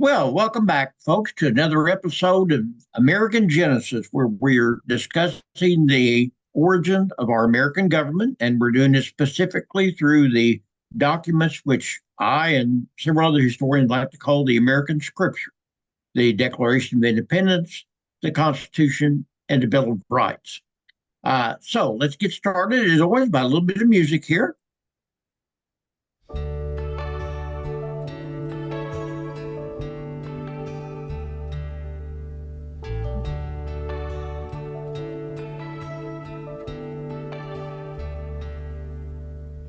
Well, welcome back, folks, to another episode of American Genesis, where we're discussing the origin of our American government. And we're doing this specifically through the documents which I and several other historians like to call the American Scripture, the Declaration of Independence, the Constitution, and the Bill of Rights. So let's get started, as always, by a little bit of music here.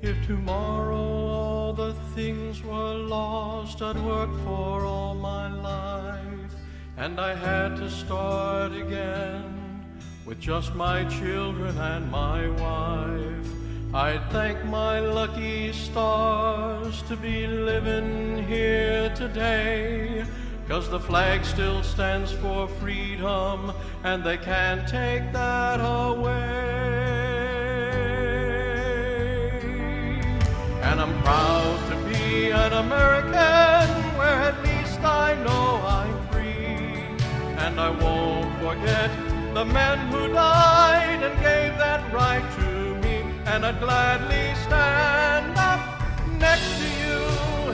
If tomorrow all the things were lost I'd worked for all my life, and I had to start again with just my children and my wife, I'd thank my lucky stars to be living here today, 'cause the flag still stands for freedom and they can't take that away. And I'm proud to be an American, where at least I know I'm free. And I won't forget the men who died and gave that right to me. And I'd gladly stand up next to you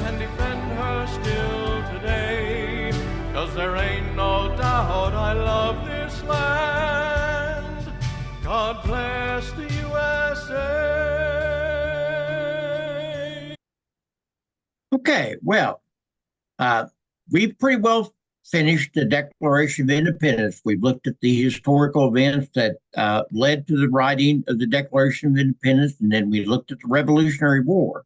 and defend her still today. 'Cause there ain't no doubt I love this land. God bless the USA. Okay, well, we pretty well finished the Declaration of Independence. We've looked at the historical events that led to the writing of the Declaration of Independence, and then we looked at the Revolutionary War.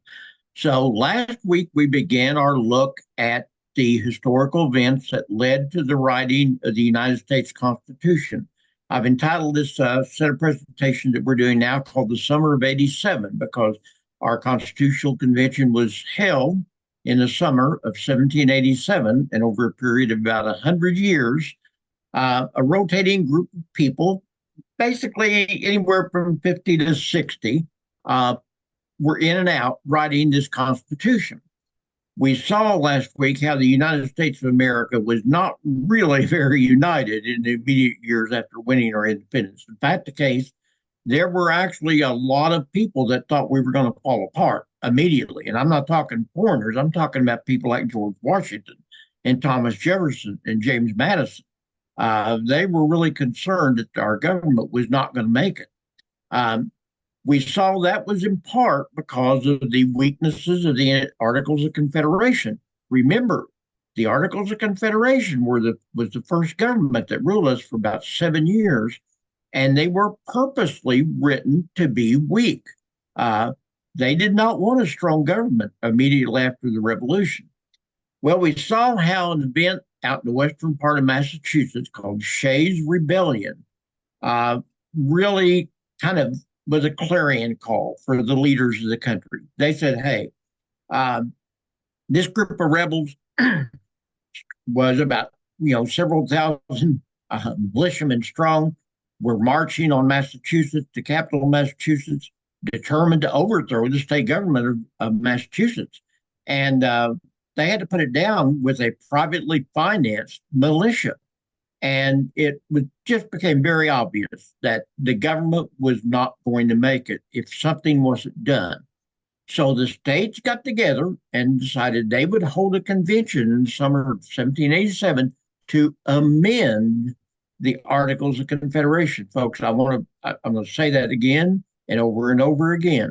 So last week we began our look at the historical events that led to the writing of the United States Constitution. I've entitled this set of presentations that we're doing now called the Summer of '87, because our Constitutional Convention was held in the summer of 1787, and over a period of about 100 years, a rotating group of people, basically anywhere from 50 to 60, were in and out writing this Constitution. We saw last week how the United States of America was not really very united in the immediate years after winning our independence. In fact, the case, there were actually a lot of people that thought we were going to fall apart immediately. And I'm not talking foreigners, I'm talking about people like George Washington and Thomas Jefferson and James Madison. They were really concerned that our government was not going to make it. We saw that was in part because of the weaknesses of the Articles of Confederation. Remember, the Articles of Confederation was the first government that ruled us for about 7 years, and they were purposely written to be weak. They did not want a strong government immediately after the Revolution. Well, we saw how an event out in the western part of Massachusetts called Shays' Rebellion really kind of was a clarion call for the leaders of the country. They said, hey, this group of rebels was about, several thousand militiamen strong, were marching on Massachusetts, the capital of Massachusetts, determined to overthrow the state government of Massachusetts. And they had to put it down with a privately financed militia. And it just became very obvious that the government was not going to make it if something wasn't done. So the states got together and decided they would hold a convention in the summer of 1787 to amend the Articles of Confederation. Folks, I'm going to say that again and over again.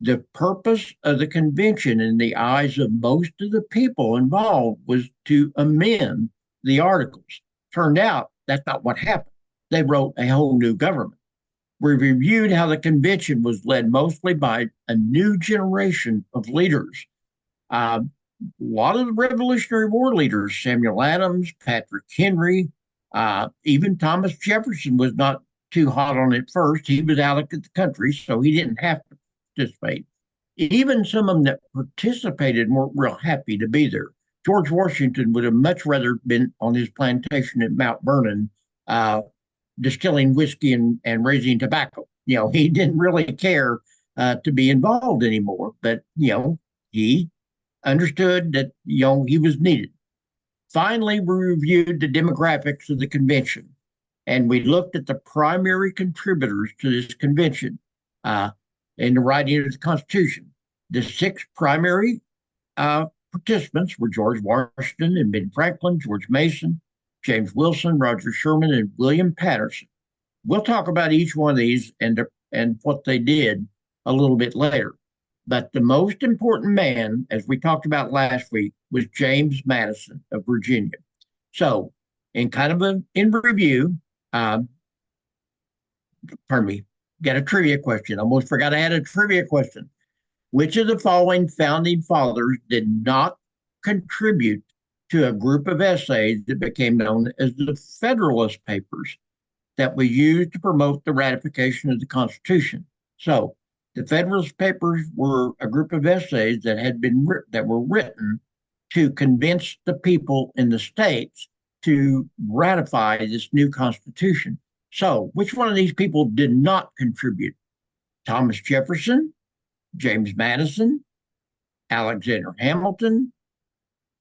The purpose of the convention in the eyes of most of the people involved was to amend the articles. Turned out that's not what happened. They wrote a whole new government. We reviewed how the convention was led mostly by a new generation of leaders. A lot of the Revolutionary War leaders, Samuel Adams, Patrick Henry, even Thomas Jefferson was not too hot on it first. He was out of the country, so he didn't have to participate. Even some of them that participated weren't real happy to be there. George Washington would have much rather been on his plantation at Mount Vernon, distilling whiskey and raising tobacco. He didn't really care to be involved anymore, but he understood that he was needed. Finally, we reviewed the demographics of the convention, and we looked at the primary contributors to this convention in the writing of the Constitution. The six primary participants were George Washington and Ben Franklin, George Mason, James Wilson, Roger Sherman, and William Patterson. We'll talk about each one of these and what they did a little bit later. But the most important man, as we talked about last week, was James Madison of Virginia. So, in review, pardon me, got a trivia question. Almost forgot I had a trivia question. Which of the following founding fathers did not contribute to a group of essays that became known as the Federalist Papers that were used to promote the ratification of the Constitution? So, the Federalist Papers were a group of essays that were written to convince the people in the states to ratify this new Constitution. So, which one of these people did not contribute? Thomas Jefferson, James Madison, Alexander Hamilton,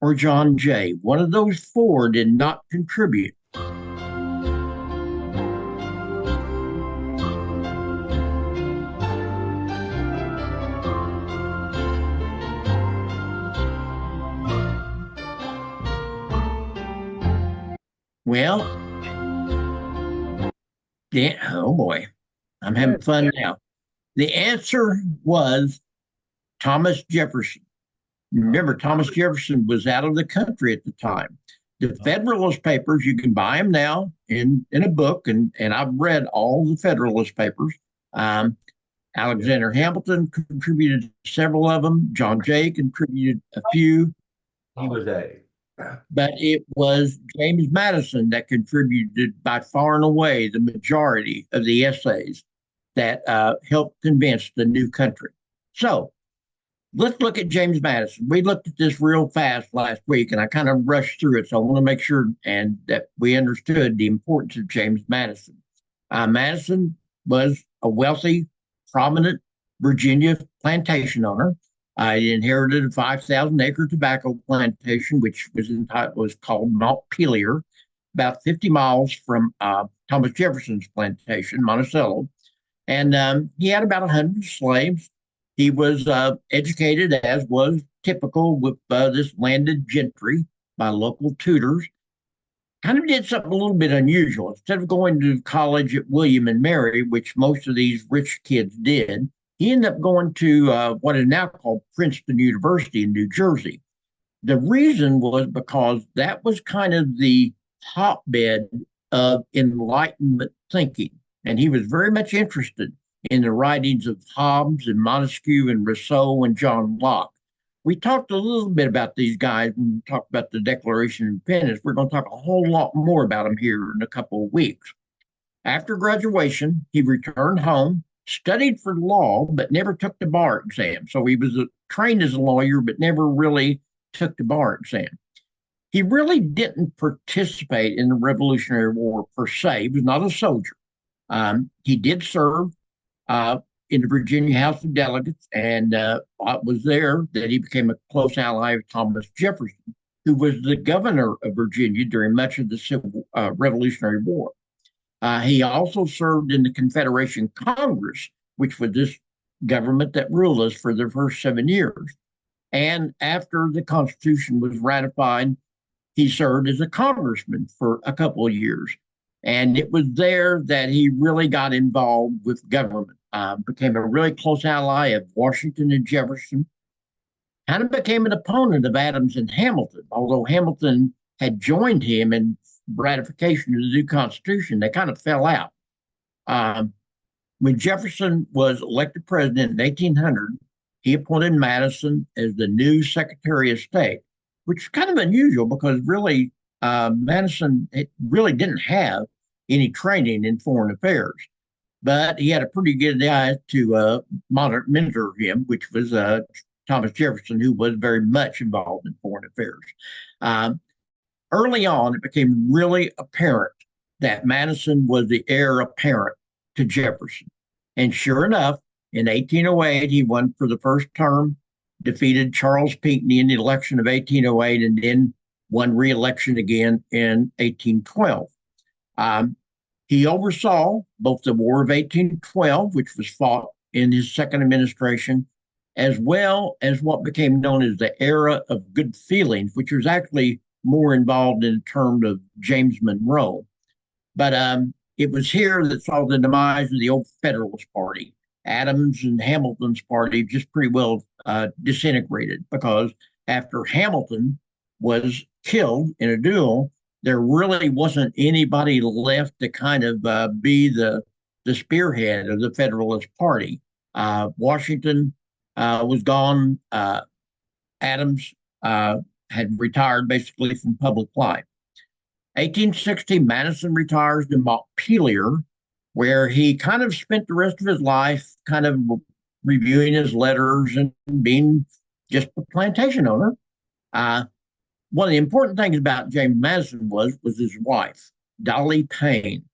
or John Jay? One of those four did not contribute. Well, oh boy, I'm having fun now. The answer was Thomas Jefferson. Remember, Thomas Jefferson was out of the country at the time. The Federalist Papers, you can buy them now in a book, and I've read all the Federalist Papers. Alexander Hamilton contributed several of them. John Jay contributed a few. He was But it was James Madison that contributed by far and away the majority of the essays that helped convince the new country. So let's look at James Madison. We looked at this real fast last week, and I kind of rushed through it. So I want to make sure and that we understood the importance of James Madison. Madison was a wealthy, prominent Virginia plantation owner. He inherited a 5,000-acre tobacco plantation, which was called Montpelier, about 50 miles from Thomas Jefferson's plantation, Monticello. And he had about 100 slaves. He was educated, as was typical with this landed gentry, by local tutors. Kind of did something a little bit unusual. Instead of going to college at William and Mary, which most of these rich kids did, he ended up going to what is now called Princeton University in New Jersey. The reason was because that was kind of the hotbed of Enlightenment thinking. And he was very much interested in the writings of Hobbes and Montesquieu and Rousseau and John Locke. We talked a little bit about these guys when we talked about the Declaration of Independence. We're going to talk a whole lot more about them here in a couple of weeks. After graduation, he returned home, studied for law, but never took the bar exam. So he was trained as a lawyer, but never really took the bar exam. He really didn't participate in the Revolutionary War per se. He was not a soldier. He did serve in the Virginia House of Delegates, and it was there that he became a close ally of Thomas Jefferson, who was the governor of Virginia during much of the Civil Revolutionary War. He also served in the Confederation Congress, which was this government that ruled us for the first 7 years. And after the Constitution was ratified, he served as a congressman for a couple of years. And it was there that he really got involved with government, became a really close ally of Washington and Jefferson, kind of became an opponent of Adams and Hamilton, although Hamilton had joined him in ratification of the new Constitution. They kind of fell out. When Jefferson was elected president in 1800, he appointed Madison as the new Secretary of State, which is kind of unusual because really Madison really didn't have any training in foreign affairs, but he had a pretty good guy to mentor him, which was Thomas Jefferson, who was very much involved in foreign affairs. Early on, it became really apparent that Madison was the heir apparent to Jefferson. And sure enough, in 1808, he won for the first term, defeated Charles Pinckney in the election of 1808, and then won re-election again in 1812. Um, he oversaw both the War of 1812, which was fought in his second administration, as well as what became known as the Era of Good Feelings, which was actually more involved in terms of James Monroe. But it was here that saw the demise of the old Federalist Party. Adams and Hamilton's party just pretty well disintegrated because after Hamilton was killed in a duel, there really wasn't anybody left to kind of be the spearhead of the Federalist Party. Washington was gone. Adams had retired basically from public life. 1860, Madison retires to Montpelier, where he kind of spent the rest of his life kind of reviewing his letters and being just a plantation owner. One of the important things about James Madison was his wife, Dolly Payne.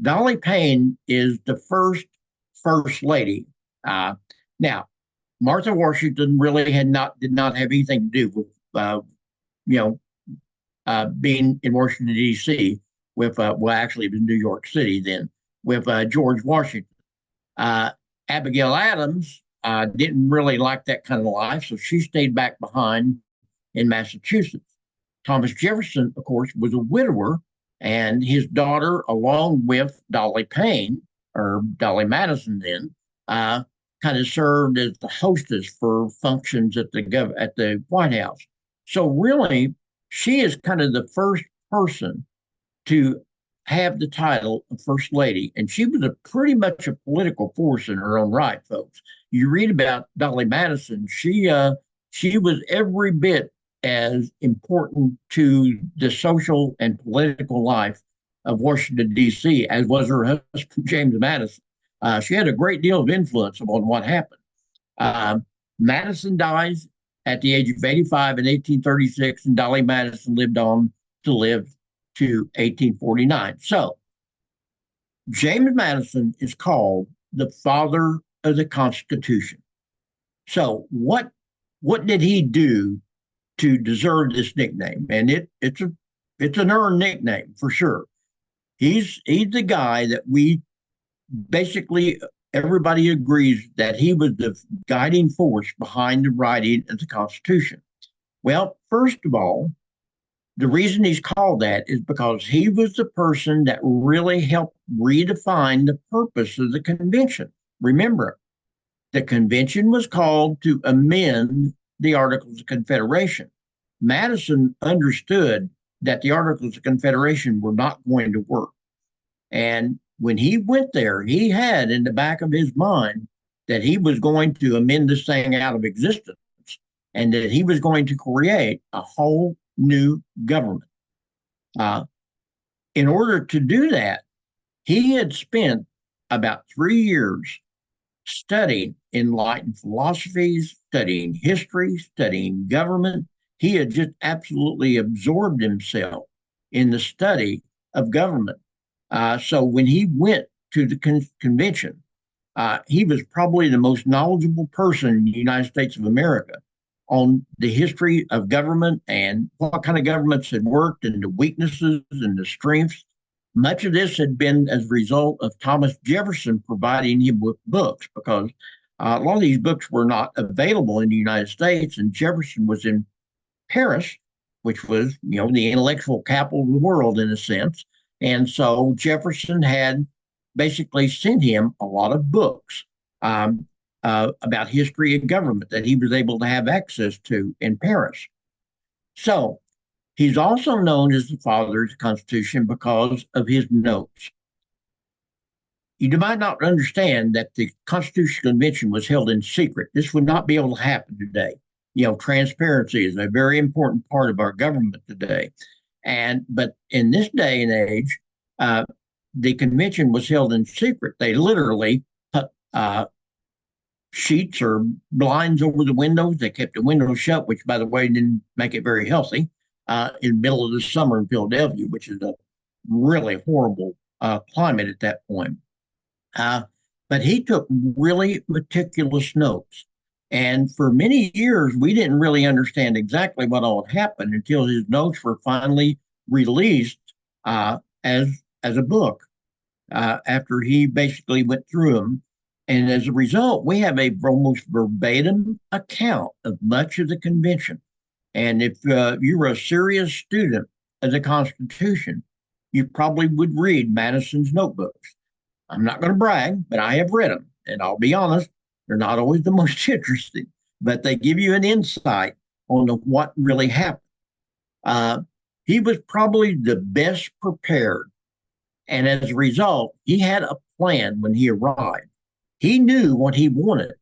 Dolly Payne is the first lady. Now, Martha Washington really did not have anything to do with being in Washington D.C. with actually it was New York City then with George Washington. Abigail Adams didn't really like that kind of life, so she stayed back behind in Massachusetts. Thomas Jefferson, of course, was a widower, and his daughter, along with Dolly Payne, or Dolly Madison then, kind of served as the hostess for functions at the White House. So really, she is kind of the first person to have the title of First Lady, and she was pretty much a political force in her own right, folks. You read about Dolly Madison; she was every bit as important to the social and political life of Washington, D.C., as was her husband, James Madison. She had a great deal of influence on what happened. Madison dies at the age of 85 in 1836, and Dolly Madison lived on to live to 1849. So, James Madison is called the father of the Constitution. So, what did he do to deserve this nickname? And it's an earned nickname for sure. He's the guy that we basically everybody agrees that he was the guiding force behind the writing of the Constitution. Well, first of all, the reason he's called that is because he was the person that really helped redefine the purpose of the convention. Remember, the convention was called to amend the Articles of Confederation. Madison understood that the Articles of Confederation were not going to work. And when he went there, he had in the back of his mind that he was going to amend this thing out of existence and that he was going to create a whole new government. In order to do that, he had spent about 3 years studying enlightened philosophies, studying history, studying government. He had just absolutely absorbed himself in the study of government. So when he went to the convention, he was probably the most knowledgeable person in the United States of America on the history of government and what kind of governments had worked and the weaknesses and the strengths. Much of this had been as a result of Thomas Jefferson providing him with books because a lot of these books were not available in the United States, and Jefferson was in Paris, which was, the intellectual capital of the world in a sense. And so Jefferson had basically sent him a lot of books about history and government that he was able to have access to in Paris. So he's also known as the father of the Constitution because of his notes. You might not understand that the Constitutional Convention was held in secret. This would not be able to happen today. Transparency is a very important part of our government today. But in this day and age, the convention was held in secret. They literally put sheets or blinds over the windows. They kept the windows shut, which, by the way, didn't make it very healthy in the middle of the summer in Philadelphia, which is a really horrible climate at that point. But he took really meticulous notes. And for many years, we didn't really understand exactly what all had happened until his notes were finally released as a book after he basically went through them. And as a result, we have a almost verbatim account of much of the convention. And if you were a serious student of the Constitution, you probably would read Madison's notebooks. I'm not going to brag, but I have read them. And I'll be honest, they're not always the most interesting, but they give you an insight on what really happened. Uh, he was probably the best prepared. And as a result, he had a plan when he arrived. He knew what he wanted.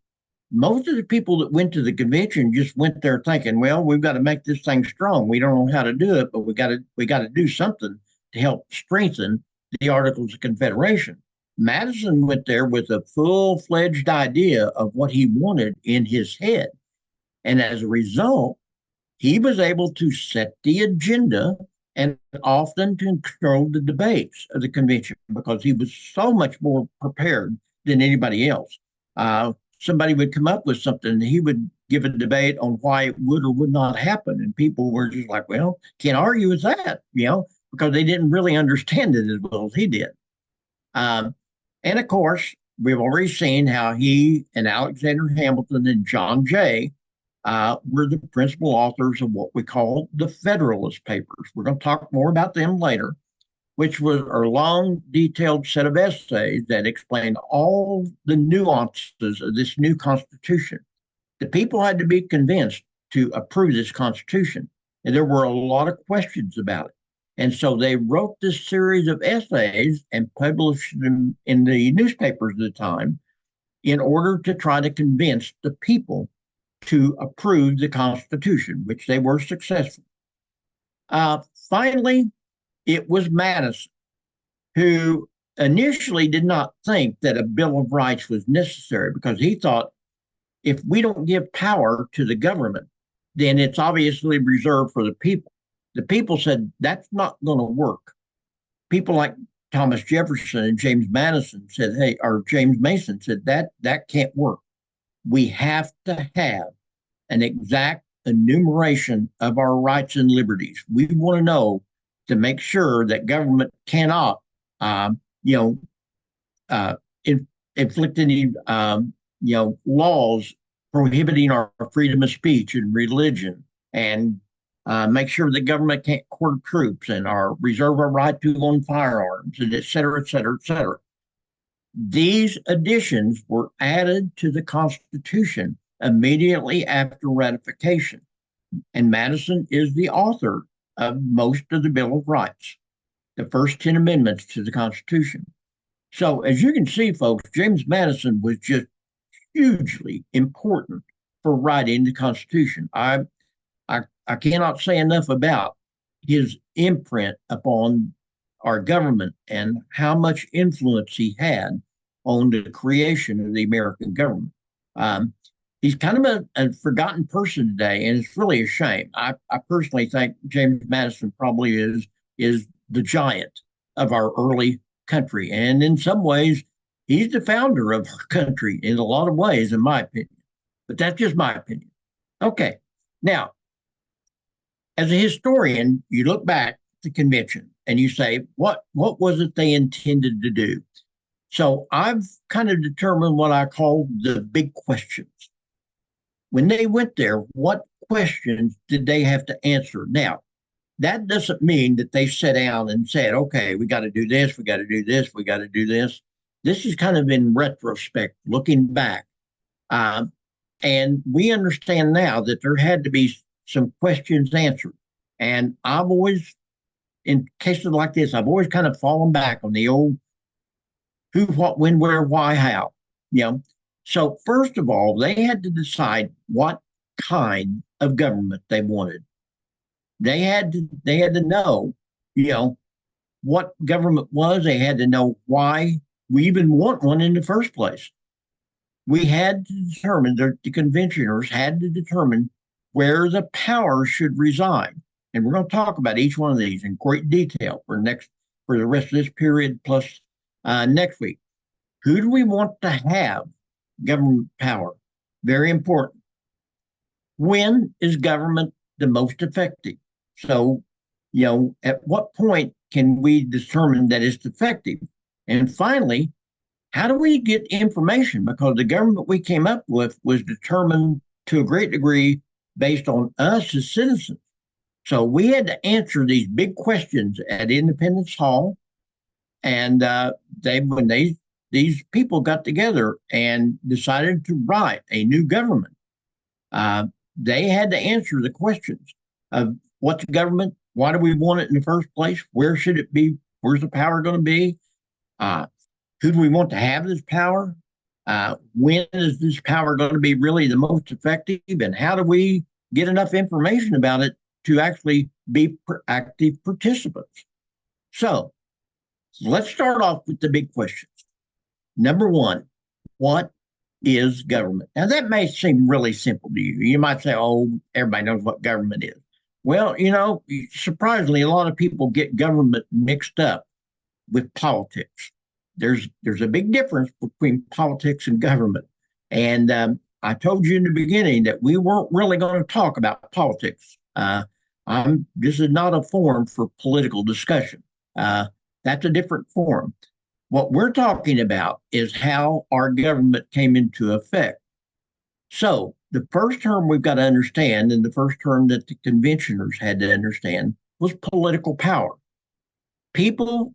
Most of the people that went to the convention just went there thinking, well, we've got to make this thing strong. We don't know how to do it, but we got to do something to help strengthen the Articles of Confederation. Madison went there with a full-fledged idea of what he wanted in his head. And as a result, he was able to set the agenda and often to control the debates of the convention because he was so much more prepared than anybody else. Somebody would come up with something, and he would give a debate on why it would or would not happen. And people were just like, well, can't argue with that, because they didn't really understand it as well as he did. And of course, we've already seen how he and Alexander Hamilton and John Jay were the principal authors of what we call the Federalist Papers. We're going to talk more about them later, which was a long, detailed set of essays that explained all the nuances of this new Constitution. The people had to be convinced to approve this Constitution, and there were a lot of questions about it. And so they wrote this series of essays and published them in the newspapers at the time in order to try to convince the people to approve the Constitution, which they were successful. Finally, it was Madison who initially did not think that a Bill of Rights was necessary because he thought if we don't give power to the government, then it's obviously reserved for the people. The people said that's not going to work. People like Thomas Jefferson and James Madison said, hey, or James Mason said that can't work. We have to have an exact enumeration of our rights and liberties. We want to know to make sure that government cannot, inflict any, laws prohibiting our freedom of speech and religion, and make sure the government can't quarter troops and reserve our right to own firearms, and et cetera, et cetera, et cetera. These additions were added to the Constitution immediately after ratification, and Madison is the author of most of the Bill of Rights, the first 10 amendments to the Constitution. So, as you can see, folks, James Madison was just hugely important for writing the Constitution. I cannot say enough about his imprint upon our government and how much influence he had on the creation of the American government. He's kind of a forgotten person today, and it's really a shame. I personally think James Madison probably is the giant of our early country, and in some ways, he's the founder of our country in a lot of ways, in my opinion. But that's just my opinion. Okay, now, as a historian, you look back at the convention and you say, what was it they intended to do? So I've kind of determined what I call the big questions. When they went there, what questions did they have to answer? Now, that doesn't mean that they sat down and said, okay, we got to do this, we got to do this, we got to do this. This is kind of in retrospect, looking back. And we understand now that there had to be some questions answered. And I've always, in cases like this, I've always kind of fallen back on the old who, what, when, where, why, how. So first of all, they had to decide what kind of government they wanted. They had to know, what government was. They had to know why we even want one in the first place. We had to determine, the conventioners had to determine where the power should reside. And we're going to talk about each one of these in great detail for the rest of this period plus next week. Who do we want to have government power? very important. When is government the most effective? So, at what point can we determine that it's effective? And finally, how do we get information? Because the government we came up with was determined to a great degree based on us as citizens. So we had to answer these big questions at Independence Hall, and these people got together and decided to write a new government. They had to answer the questions of what's government, why do we want it in the first place, where should it be, where's the power going to be, who do we want to have this power, when is this power going to be really the most effective, and how do we get enough information about it to actually be active participants. So let's start off with the big questions. Number one, what is government? Now, that may seem really simple to you. You might say, oh, everybody knows what government is. Well, surprisingly, a lot of people get government mixed up with politics. There's a big difference between politics and government. And I told you in the beginning that we weren't really going to talk about politics. This is not a forum for political discussion. That's a different forum. What we're talking about is how our government came into effect. So the first term we've got to understand, and the first term that the conventioners had to understand, was political power. Certain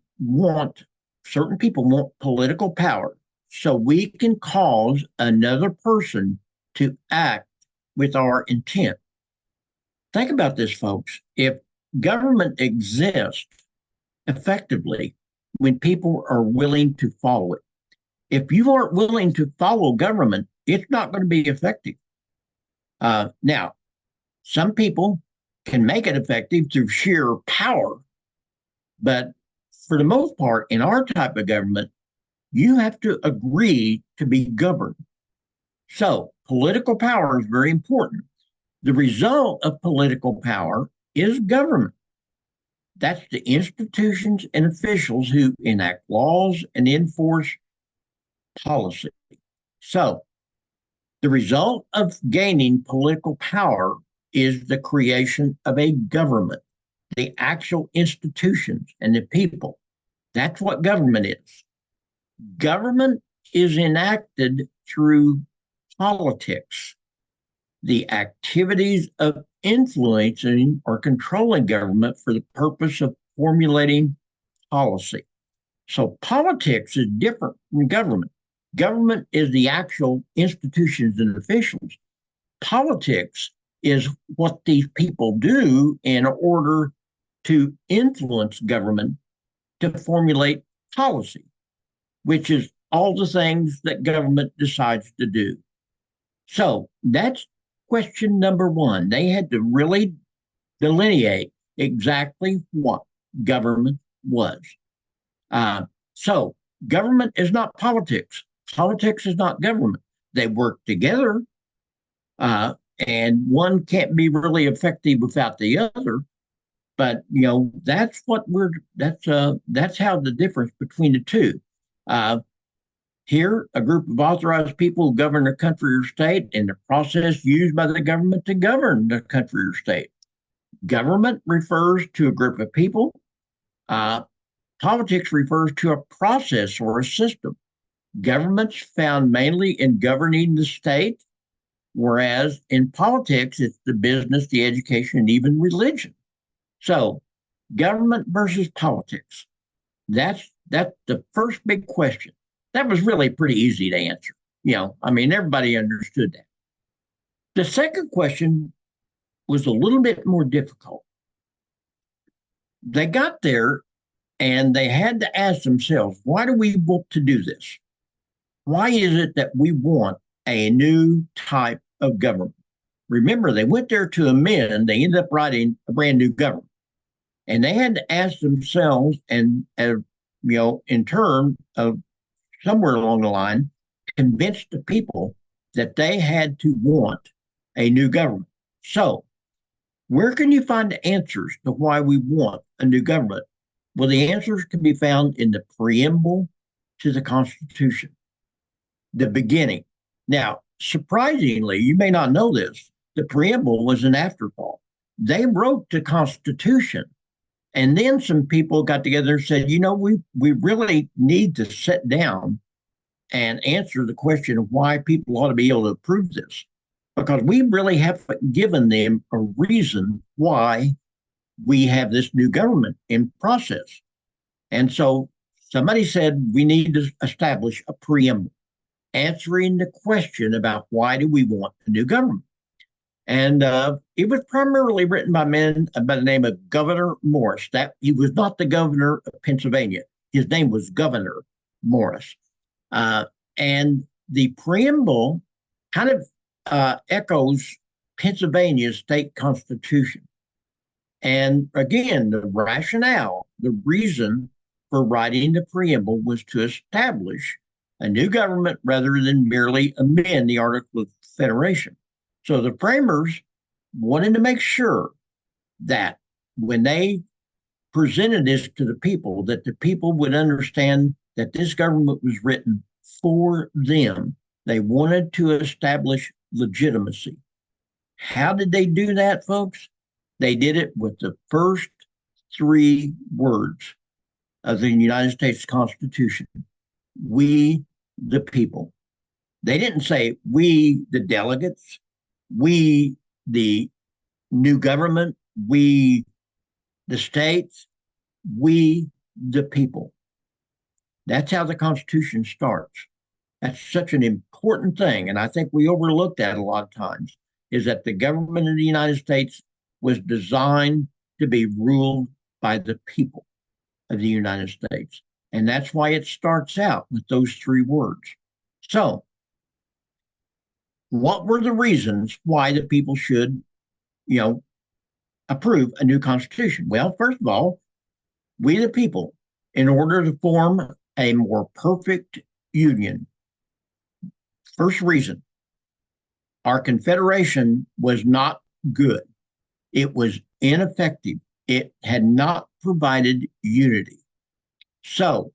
people want political power so we can cause another person to act with our intent. Think about this, folks. If government exists effectively when people are willing to follow it, if you aren't willing to follow government, it's not going to be effective. Now, some people can make it effective through sheer power, but for the most part, in our type of government, you have to agree to be governed. So political power is very important. The result of political power is government. That's the institutions and officials who enact laws and enforce policy. So the result of gaining political power is the creation of a government, the actual institutions and the people. That's what government is. Government is enacted through politics. The activities of influencing or controlling government for the purpose of formulating policy. So politics is different from government. Government is the actual institutions and officials. Politics is what these people do in order to influence government to formulate policy, which is all the things that government decides to do. So that's question number one. They had to really delineate exactly what government was. So government is not politics. Politics is not government. They work together, and one can't be really effective without the other. But that's how the difference between the two. Here, a group of authorized people who govern a country or state, and the process used by the government to govern the country or state. Government refers to a group of people. Politics refers to a process or a system. Government's found mainly in governing the state, whereas in politics, it's the business, the education, and even religion. So, government versus politics. That's the first big question. That was really pretty easy to answer. Everybody understood that. The second question was a little bit more difficult. They got there and they had to ask themselves, why do we want to do this? Why is it that we want a new type of government? Remember, they went there to amend, they ended up writing a brand new government. And they had to ask themselves, and in terms of somewhere along the line, convince the people that they had to want a new government. So, where can you find the answers to why we want a new government? Well, the answers can be found in the preamble to the Constitution, the beginning. Now, surprisingly, you may not know this, the preamble was an afterthought. They wrote the Constitution. And then some people got together and said, we really need to sit down and answer the question of why people ought to be able to approve this. Because we really haven't given them a reason why we have this new government in process. And so somebody said we need to establish a preamble answering the question about why do we want a new government. And it was primarily written by men by the name of Governor Morris. That he was not the governor of Pennsylvania. His name was Governor Morris. And the preamble kind of echoes Pennsylvania's state constitution. And again, the rationale, the reason for writing the preamble was to establish a new government rather than merely amend the Articles of Confederation. So the framers wanted to make sure that when they presented this to the people, that the people would understand that this government was written for them. They wanted to establish legitimacy. How did they do that, folks? They did it with the first three words of the United States Constitution. We, the people. They didn't say we, the delegates, we, the new government, we, the states, we, the people. That's how the Constitution starts. That's such an important thing. And I think we overlook that a lot of times, is that the government of the United States was designed to be ruled by the people of the United States. And that's why it starts out with those three words. So, what were the reasons why the people should, approve a new constitution? Well, first of all, we the people, in order to form a more perfect union. First reason, our confederation was not good. It was ineffective. It had not provided unity. So,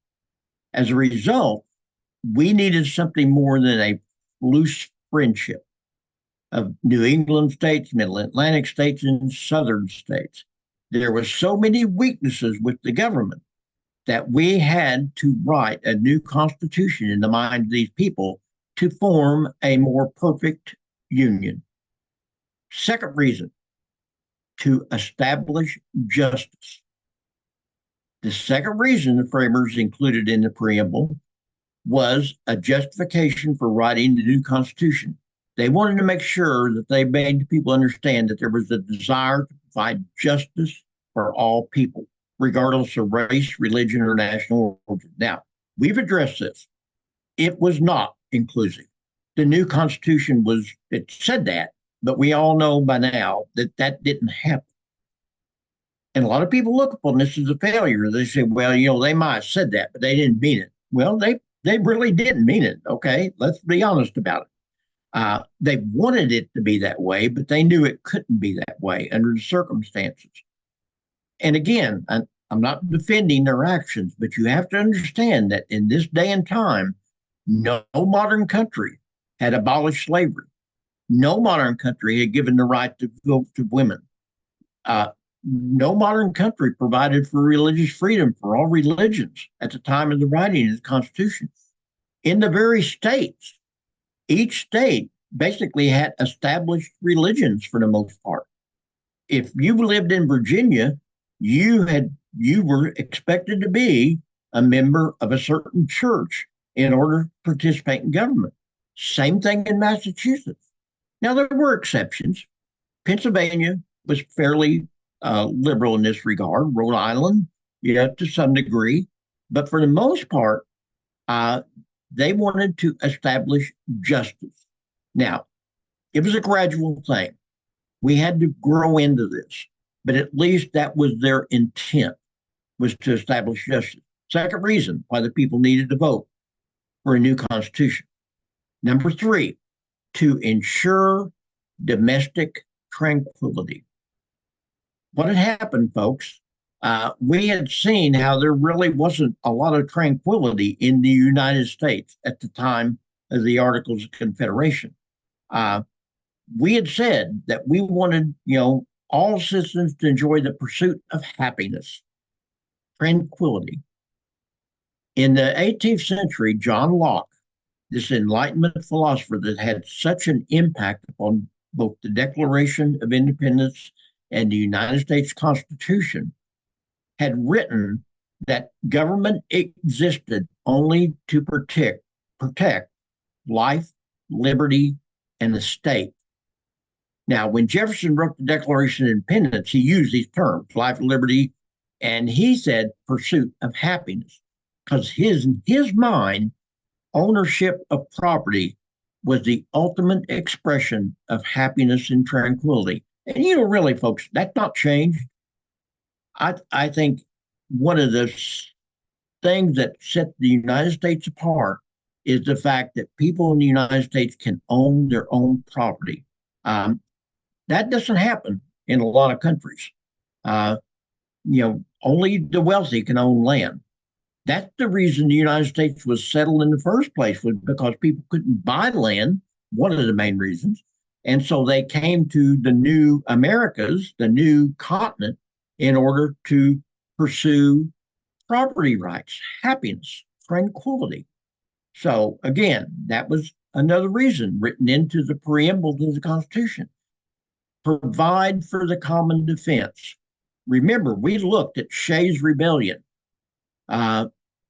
as a result, we needed something more than a loose friendship of New England states, Middle Atlantic states, and Southern states. There were so many weaknesses with the government that we had to write a new constitution in the mind of these people to form a more perfect union. Second reason, to establish justice. The second reason the framers included in the preamble was a justification for writing the new Constitution. They wanted to make sure that they made people understand that there was a desire to provide justice for all people, regardless of race, religion, or national origin. Now, we've addressed this. It was not inclusive. The new Constitution it said that, but we all know by now that that didn't happen. And a lot of people look upon this as a failure. They say, well, they might have said that, but they didn't mean it. Well, they really didn't mean it, okay? Let's be honest about it. They wanted it to be that way, but they knew it couldn't be that way under the circumstances. And again, I'm not defending their actions, but you have to understand that in this day and time, no modern country had abolished slavery. No modern country had given the right to vote to women. No modern country provided for religious freedom for all religions at the time of the writing of the Constitution. In the very states, each state basically had established religions for the most part. If you lived in Virginia, you were expected to be a member of a certain church in order to participate in government. Same thing in Massachusetts. Now, there were exceptions. Pennsylvania was fairly liberal in this regard. Rhode Island, to some degree. But for the most part, they wanted to establish justice. Now, it was a gradual thing. We had to grow into this, but at least that was their intent, was to establish justice. Second reason why the people needed to vote for a new constitution. Number three, to ensure domestic tranquility. What had happened, folks, we had seen how there really wasn't a lot of tranquility in the United States at the time of the Articles of Confederation. Uh, we had said that we wanted, all citizens to enjoy the pursuit of happiness, tranquility. In the 18th century, John Locke, this Enlightenment philosopher that had such an impact upon both the Declaration of Independence and the United States Constitution, had written that government existed only to protect life, liberty, and the state. Now, when Jefferson wrote the Declaration of Independence, he used these terms, life, liberty, and he said pursuit of happiness, because in his mind, ownership of property was the ultimate expression of happiness and tranquility. And really, folks, that's not changed. I think one of the things that set the United States apart is the fact that people in the United States can own their own property. That doesn't happen in a lot of countries. Only the wealthy can own land. That's the reason the United States was settled in the first place, was because people couldn't buy land, one of the main reasons. And so they came to the new Americas, the new continent, in order to pursue property rights, happiness, tranquility. So again, that was another reason written into the preamble to the Constitution. Provide for the common defense. Remember, we looked at Shays' Rebellion.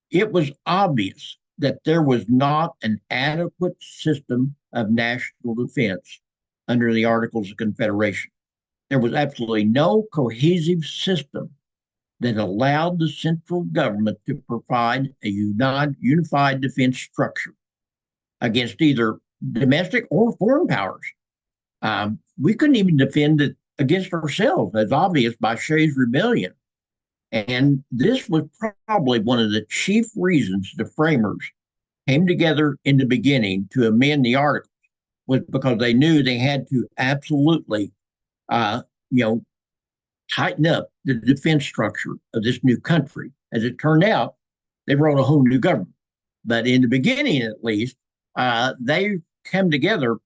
It was obvious that there was not an adequate system of national defense under the Articles of Confederation. There was absolutely no cohesive system that allowed the central government to provide a unified defense structure against either domestic or foreign powers. We couldn't even defend it against ourselves, as obvious by Shays' Rebellion. And this was probably one of the chief reasons the framers came together in the beginning to amend the articles, was because they knew they had to absolutely, tighten up the defense structure of this new country. As it turned out, they wrote a whole new government. But in the beginning, at least, they came together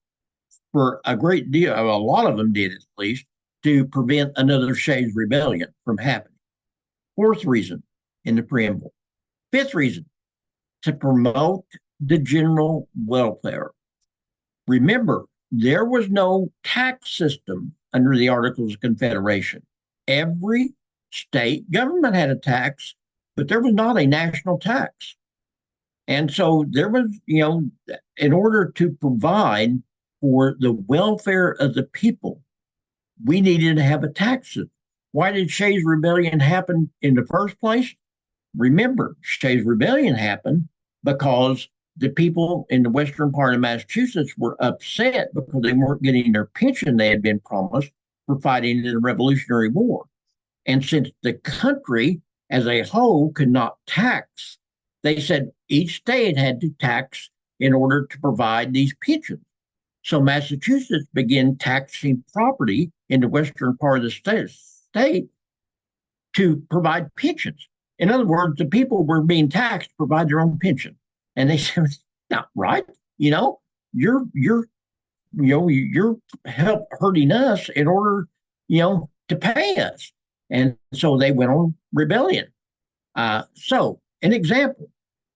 for a great deal, a lot of them did at least, to prevent another Shays' Rebellion from happening. Fourth reason in the preamble. Fifth reason, to promote the general welfare. Remember, there was no tax system under the Articles of Confederation. Every state government had a tax, but there was not a national tax. And so there was, in order to provide for the welfare of the people, we needed to have a tax system. Why did Shays' Rebellion happen in the first place? Remember, Shays' Rebellion happened because the people in the western part of Massachusetts were upset because they weren't getting their pension they had been promised for fighting in the Revolutionary War. And since the country as a whole could not tax, they said each state had to tax in order to provide these pensions. So Massachusetts began taxing property in the western part of the state to provide pensions. In other words, the people were being taxed to provide their own pension. And they said, it's not right. You're help hurting us in order, to pay us. And so they went on rebellion. So an example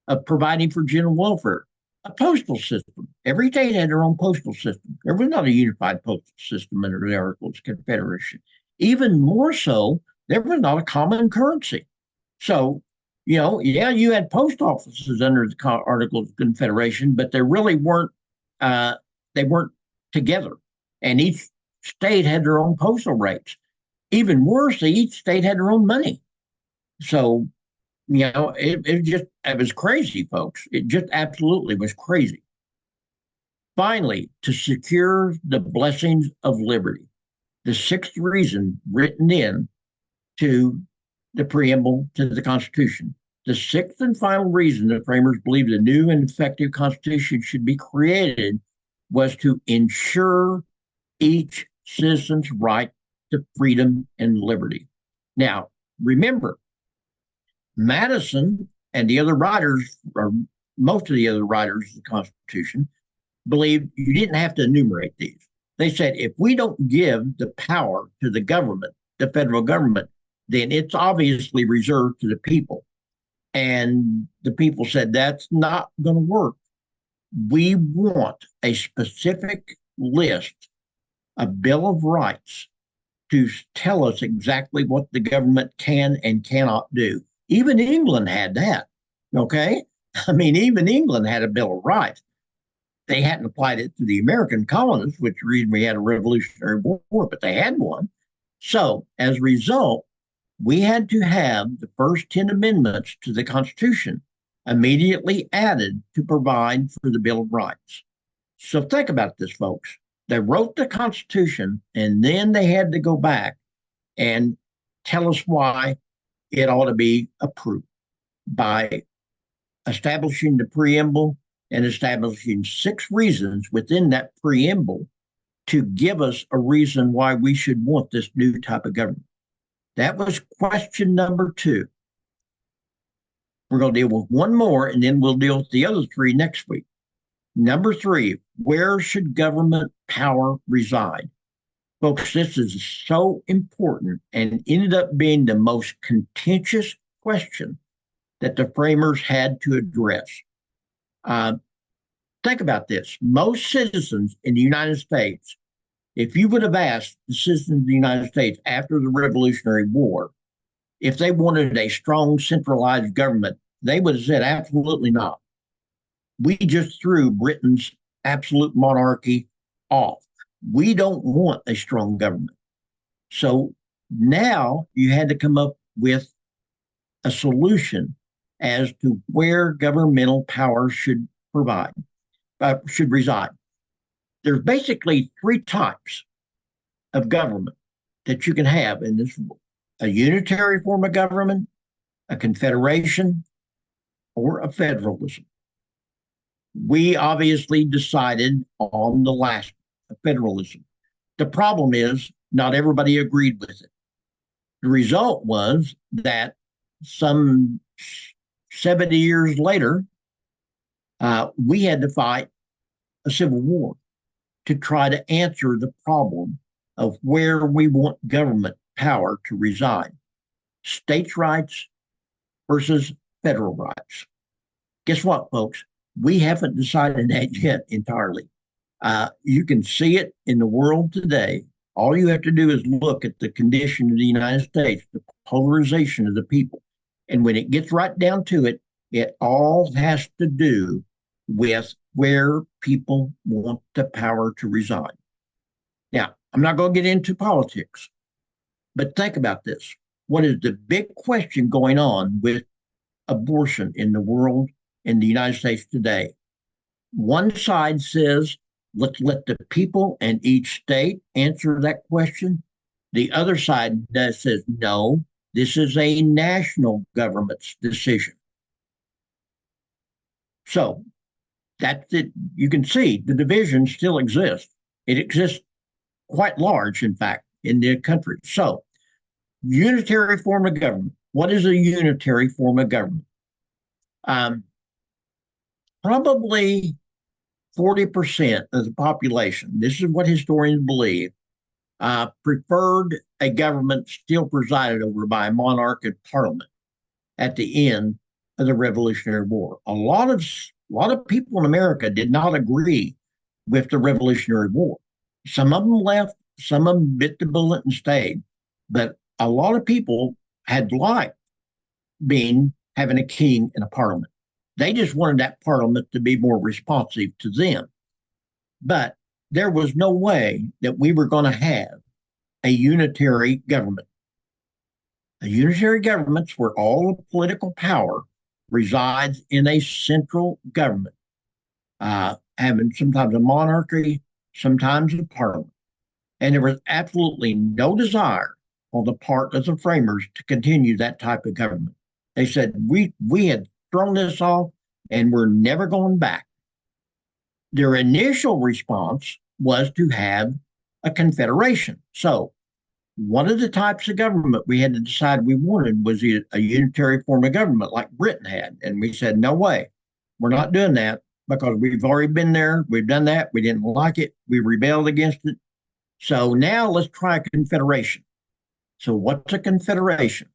of providing for general welfare, a postal system. Every state had their own postal system. There was not a unified postal system under the Articles of Confederation. Even more so, there was not a common currency. So, you had post offices under the Articles of Confederation, but they really weren't. They weren't together, and each state had their own postal rates. Even worse, each state had their own money. So, it was crazy, folks. It just absolutely was crazy. Finally, to secure the blessings of liberty, the sixth reason written in to the preamble to the Constitution. The sixth and final reason the framers believed a new and effective Constitution should be created was to ensure each citizen's right to freedom and liberty. Now, remember, Madison and the other writers, or most of the other writers of the Constitution, believed you didn't have to enumerate these. They said if we don't give the power to the government, the federal government, then it's obviously reserved to the people. And the people said that's not going to work. We want a specific list, a Bill of Rights, to tell us exactly what the government can and cannot do. Even England had that. Okay. I mean, even England had a Bill of Rights. They hadn't applied it to the American colonies, which is the reason we had a Revolutionary War, but they had one. So as a result, we had to have the first 10 amendments to the Constitution immediately added to provide for the Bill of Rights. So think about this, folks. They wrote the Constitution, and then they had to go back and tell us why it ought to be approved by establishing the preamble and establishing 6 reasons within that preamble to give us a reason why we should want this new type of government. That was question number 2. We're going to deal with one more, and then we'll deal with the other 3 next week. Number 3, where should government power reside? Folks, this is so important and ended up being the most contentious question that the framers had to address. Think about this. Most citizens in the United States, if you would have asked the citizens of the United States after the Revolutionary War if they wanted a strong centralized government, they would have said absolutely not. We just threw Britain's absolute monarchy off. We don't want a strong government. So now you had to come up with a solution as to where governmental power should reside. There's basically 3 types of government that you can have in this world: a unitary form of government, a confederation, or a federalism. We obviously decided on the last, federalism. The problem is not everybody agreed with it. The result was that some 70 years later, we had to fight a civil war to try to answer the problem of where we want government power to reside. States' rights versus federal rights. Guess what, folks? We haven't decided that yet entirely. You can see it in the world today. All you have to do is look at the condition of the United States, the polarization of the people. And when it gets right down to it, it all has to do with where people want the power to reside. Now, I'm not going to get into politics, but think about this. What is the big question going on with abortion in the world, in the United States today? One side says, let's let the people and each state answer that question. The other side says, no, this is a national government's decision. So that's it. You can see the division still exists. It exists quite large, in fact, in the country. So, unitary form of government. What is a unitary form of government? Probably 40% of the population, this is what historians believe, preferred a government still presided over by a monarch and parliament at the end of the Revolutionary War. A lot of people in America did not agree with the Revolutionary War. Some of them left, some of them bit the bullet and stayed, but a lot of people had liked having a king and a parliament. They just wanted that parliament to be more responsive to them. But there was no way that we were going to have a unitary government. A unitary government's where all the political power resides in a central government, having sometimes a monarchy, sometimes a parliament. And there was absolutely no desire on the part of the framers to continue that type of government. They said, we had thrown this off and we're never going back. Their initial response was to have a confederation. So one of the types of government we had to decide we wanted was a unitary form of government like Britain had. And we said, no way, we're not doing that. because we've already been there. We've done that. We didn't like it. We rebelled against it. So now let's try a confederation. So what's a confederation?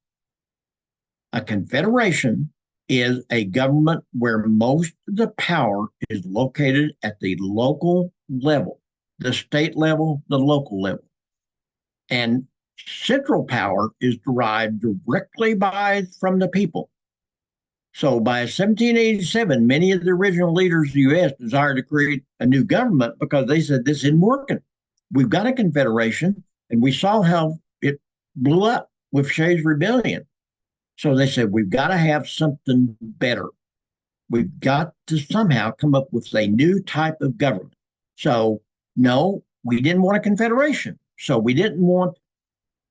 A confederation is a government where most of the power is located at the local level, the state level, the local level. And central power is derived directly from the people. So by 1787, many of the original leaders of the U.S. desired to create a new government because they said this isn't working. We've got a confederation, and we saw how it blew up with Shays' Rebellion. So they said, we've got to have something better. We've got to somehow come up with a new type of government. So no, we didn't want a confederation. So we didn't want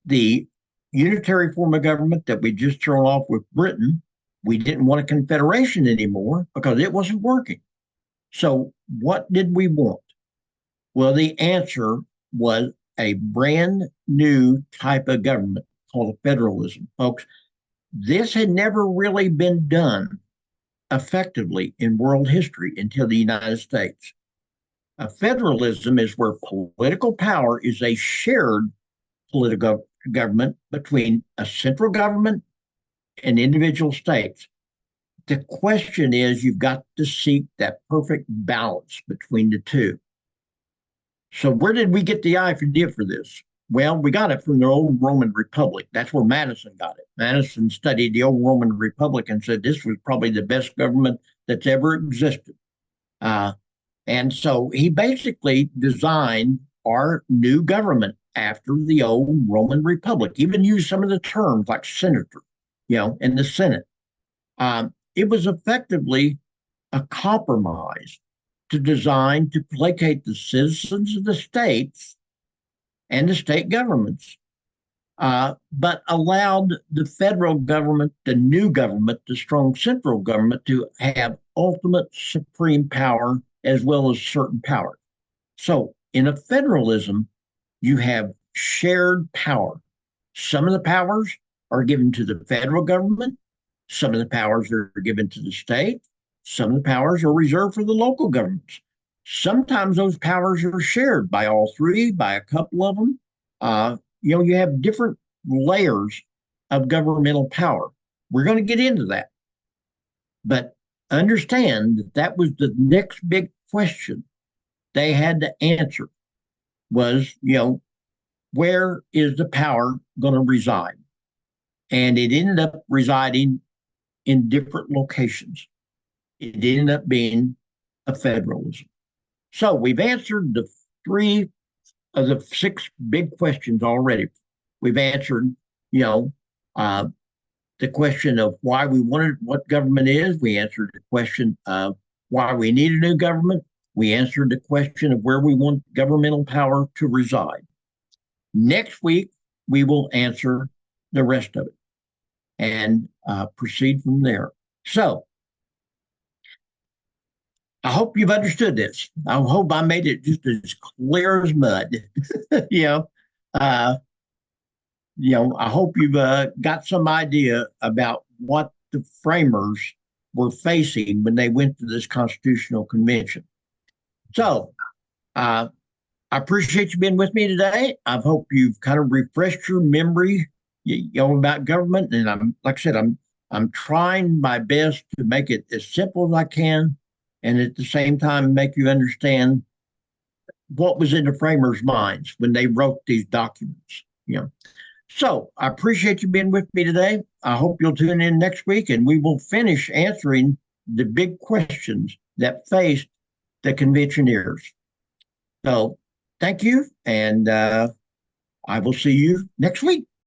the unitary form of government that we just thrown off with Britain. We didn't want a confederation anymore because it wasn't working. So what did we want? Well, the answer was a brand new type of government called federalism. Folks, this had never really been done effectively in world history until the United States. A federalism is where political power is a shared political government between a central government and individual states. The question is, you've got to seek that perfect balance between the two. So where did we get the idea for this? Well, we got it from the old Roman Republic. That's where Madison got it. Madison studied the old Roman Republic and said this was probably the best government that's ever existed. And so he basically designed our new government after the old Roman Republic, even used some of the terms like senator, in the Senate. It was effectively a compromise designed to placate the citizens of the states and the state governments, but allowed the federal government, the new government, the strong central government, to have ultimate supreme power as well as certain power. So in a federalism, you have shared power. Some of the powers are given to the federal government. Some of the powers are given to the state. Some of the powers are reserved for the local governments. Sometimes those powers are shared by all three, by a couple of them. You have different layers of governmental power. We're going to get into that. But understand that that was the next big question they had to answer was, where is the power going to reside? And it ended up residing in different locations. It ended up being a federalism. So we've answered the 3 of the 6 big questions already. We've answered, the question of why we wanted what government is. We answered the question of why we need a new government. We answered the question of where we want governmental power to reside. Next week, we will answer the rest of it and proceed from there. So I hope you've understood this. I hope I made it just as clear as mud. I hope you've got some idea about what the framers were facing when they went to this constitutional convention. So I appreciate you being with me today. I hope you've kind of refreshed your memory, about government. And I'm trying my best to make it as simple as I can, and at the same time make you understand what was in the framers' minds when they wrote these documents. So I appreciate you being with me today. I hope you'll tune in next week, and we will finish answering the big questions that faced the conventioneers. So thank you, and I will see you next week.